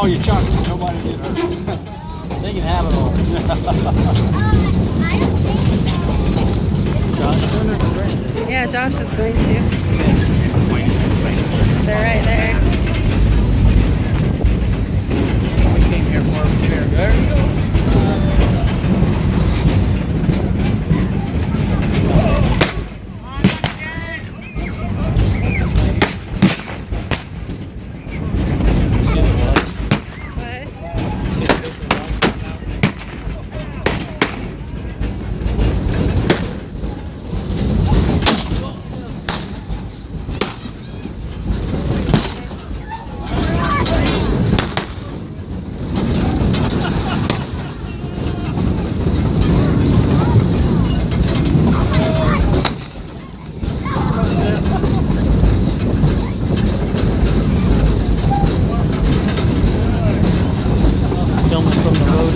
all your chocolate. Nobody will get hurt. They can have it all. Yeah, Josh is going to. They're right there. We came here for a beer. There you go. Filming from the road.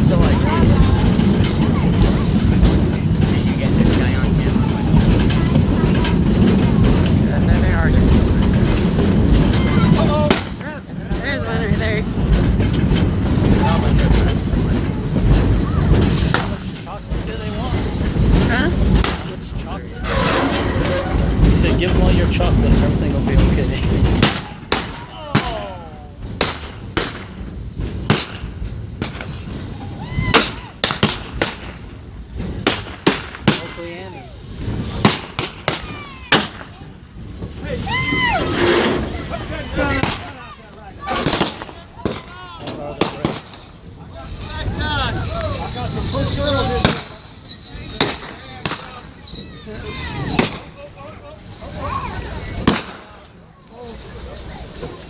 So like, did you get this guy on camera? And there they are. There's one right there. Huh? He said, give them all your chocolate and everything will be okay. Hopefully Andy.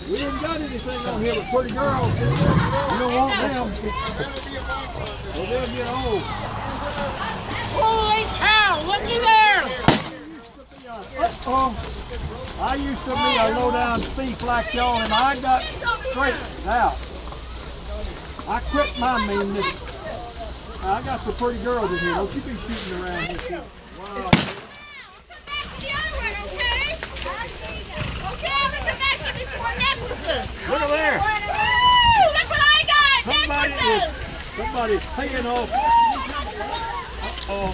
We ain't got anything on here but pretty girls. You don't want them. Well, they'll get old. Holy cow, looky there! I used to be a low-down thief like y'all, and I got straightened out. I quit my meanness. I got some pretty girls in here. Don't you be shooting around here. Wow. Look at there. Woo! Look what I got! Necklaces! Somebody's paying off. Uh-oh.